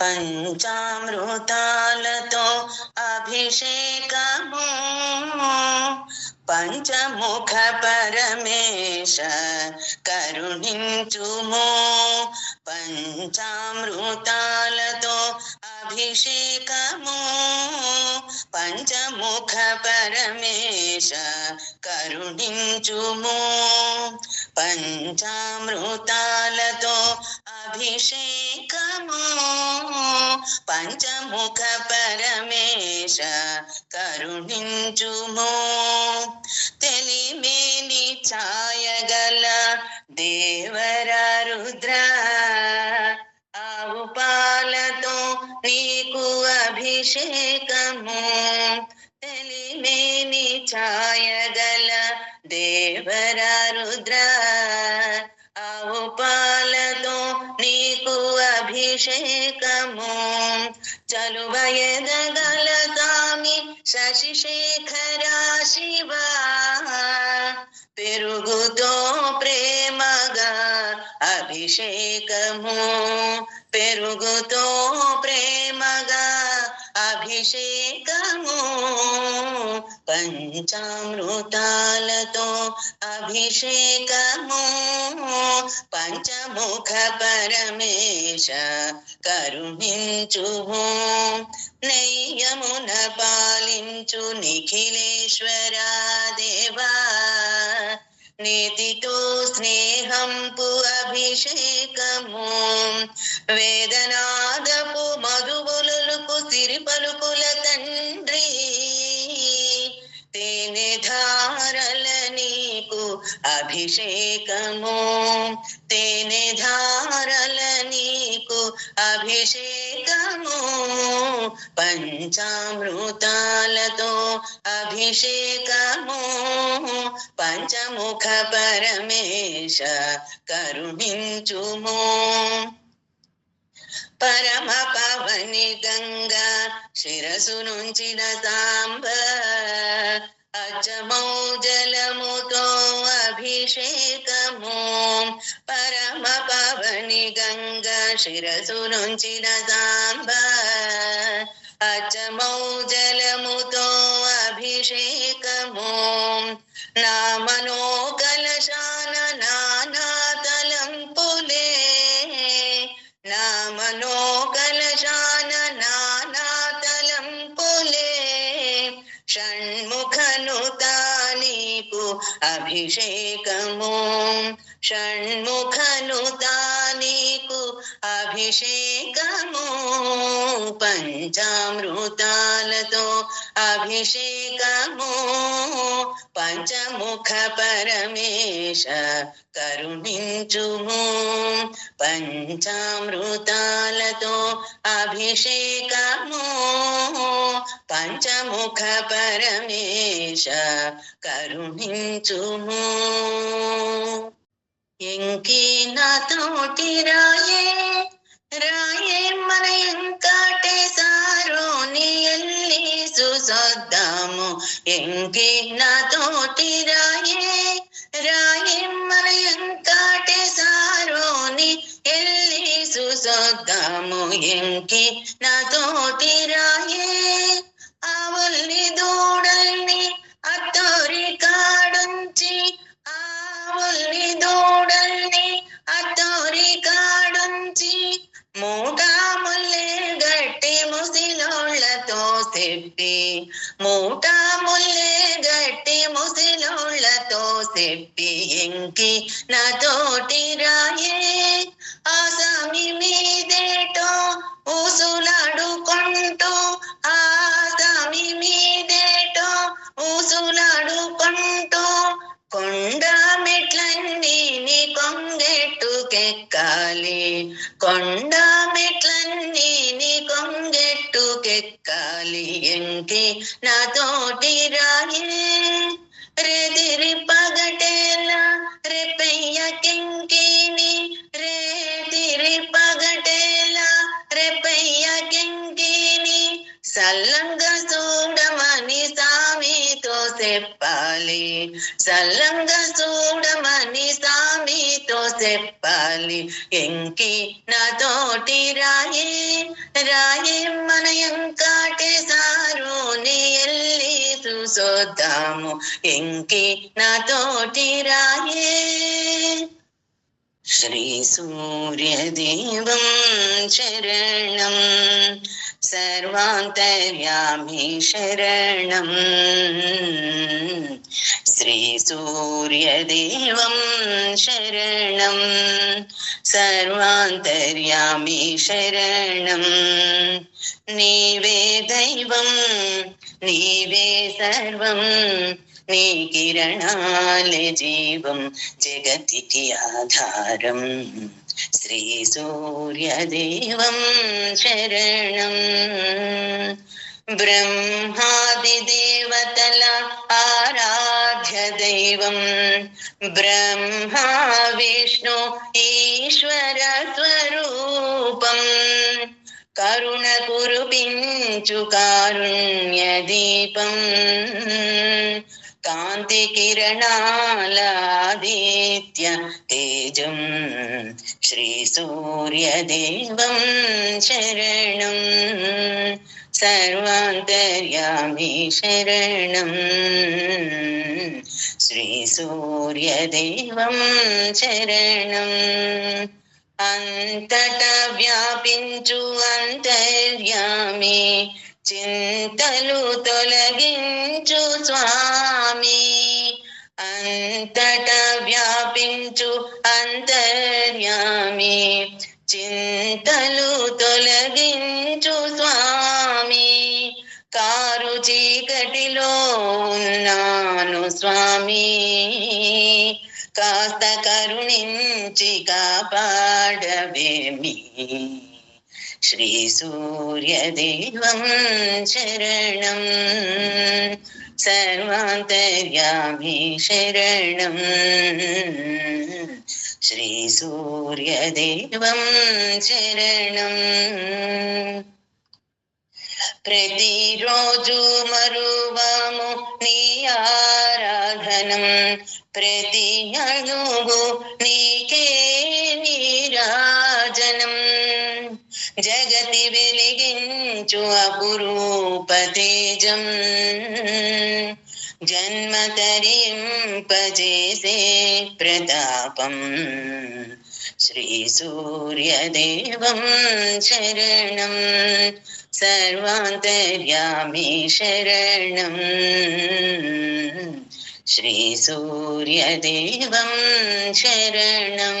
పంచామృతాలతో అభిషేకము పంచముఖ పరమేశ కరుణించుము. పంచామృతాలతో అభిషేకము పంచముఖ పరమేశ కరుణించుము. పంచామృతాలతో అభిషేకము పంచముఖ పరమేశ కరుణించుము. తెలిమేని ఛాయగల దేవర రుద్ర ఆవు పాలతో నీకు అభిషేకము. తెలిమేని ఛాయగల దేవర రుద్ర ఆవు పాలతో నీకు అభిషేకము. చలువ ఎదగల కామి శశిశేఖర శివ పెరుగుతో ప్రేమగా అభిషేకము. పెరుగుతో ప్రేమగా అభిషేకము. పంచామృతాలతో అభిషేకము పంచముఖ పరమేశ కరుణించుము. నయ్యమున పాలించు నిఖిలేశ్వర దేవా నీతితో స్నేహంపు అభిషేకము. వేదనాదపు మధువులకు సిరి పలుకుల తండ్రి తేనె ధారల నీకు అభిషేకము. తేనె ధారల నీకు అభిషేకము. పంచామృతాలతో అభిషేకము పంచముఖ పరమేశ కరుణించుము. పరమ పవని గంగా శిరసు నుంచిన సాంబ అచ్చమౌ జలముతో అభిషేకము. పరమ పవని గంగా శిరసు నుంచిన సాంబ అచ్చమౌ జలముతో అభిషేకము. నా మనో కలశాన నానా తలంపులే నా మనో కలశాన నానా తలంపులే షణ్ముఖనుతా నీకు అభిషేకము. షణ్ముఖనుతా నీకు అభిషేకము. పంచామృతాలతో అభిషేకము పంచముఖ పరమేశ కరుణించుము. పంచామృతాలతో అభిషేకము పంచముఖ పరమేశ కరుణించుము. ఎంకి నా తోటి రాయే రాయే మన ఎంకాటేశారోని ఎల్లి చూసొద్దాము. ఎంకి నా తోటి రాయే రాయే మన ఎంకాటేశారోని ఎల్లి చూసొద్దాము. ఎంకి నా తోటి రాయే ఆవుల్ని దూడల్ని అత్తోరి కాడుంచి ఆవుల్ని దూడల్ని అత్తోరి కాడుంచి మూటా ముల్లే గట్టి ముసిలోళ్లతో చెప్పి మూటా ముల్లే గట్టి ముసిలోళ్లతో చెప్పి ఎంకి నా తోటి రాయే ఆసామి మీదేటో ఊసులాడుకుంటూ ఆసామి మీదేటో ఊసులాడుకుంటూ కొండ మెట్లన్నీ నీ కొంగెట్టుకెక్కాలి. కొండ మెట్లన్నీ నీ కొంగెట్టుకెక్కాలి. ఎంకి నా తోటి రాయే రేతిరి పగటేల రేపయ్య కెంకిని రేతిరి పగటేల రేపయ్య కెంకిని సల్లంగా చూడమని సామితో చెప్పాలి, సల్లంగా చూడమని సామితో చెప్పాలి. ఎంకి నాతోటి రాయే రాయే మన ఎంకాటే సారుని ఎల్లి చూసొద్దాము. ఎంకి నాతోటి రాయే. శ్రీ సూర్యదేవం శరణం, సర్వాంతర్యామి శరణం. శ్రీ సూర్యదేవం శరణం, సర్వాంతర్యామి శరణం. నీవే దైవం నీవే సర్వం, నీ కిరణాలే జీవం జగతికి ఆధారం. శ్రీ సూర్యదేవం శరణం. బ్రహ్మాది దేవతల ఆరాధ్య దైవం, బ్రహ్మా విష్ణు ఈశ్వర స్వరూపం. కరుణ కురిపించు కారుణ్య దీపం, కాంతి కిరణాల ఆదిత్య తేజం. శ్రీ సూర్యదేవం శరణం, సర్వాంతర్యామి శరణం. శ్రీ సూర్యదేవం శరణం. అంతట వ్యాపించు అంతర్యామి, చింతలు తొలగించు స్వామి. అంతట వ్యాపించు అంతర్యామి, చింతలు తొలగించు స్వామి. కారు చీకటిలో ఉన్నాను స్వామి, కాస్త కరుణించి కాపాడవేమి. శ్రీ సూర్యదేవం శరణం, సర్వాంతర్యామి శరణం. శ్రీ సూర్యదేవం శరణం. ప్రతిరోజు మరువము నీ ఆరాధనం, ప్రతి అణువు నీకే నీరాజనం. జగతి వెలిగించు అపురూప తేజం, జన్మ తరింపజేసే ప్రతాపం. శ్రీ సూర్యదేవం శరణం, సర్వాంతర్యామి శరణం. శ్రీ సూర్యదేవం శరణం.